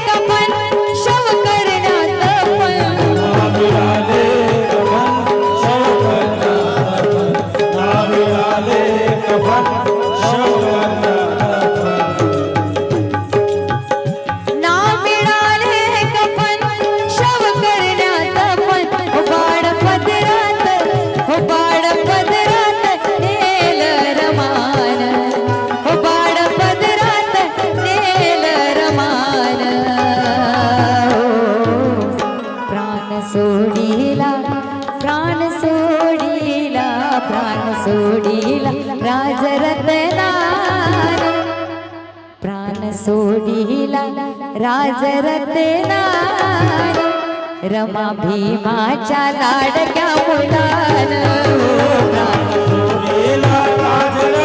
कफन शव करण्यात मिळाले कफन शव करण्यात मिळाले कफन शव ना मिळाले कफन शव करण्यात बाळ पदरात नेल रमान बाळ पदरात नेल रमान प्राण सोडीला प्राण सोडीला प्राण सोडीला राजरत्नान प्राण सोडीला राजरत्नान रमा भीमाच्या लाडक्या मुलान सोडीला राजरत्नान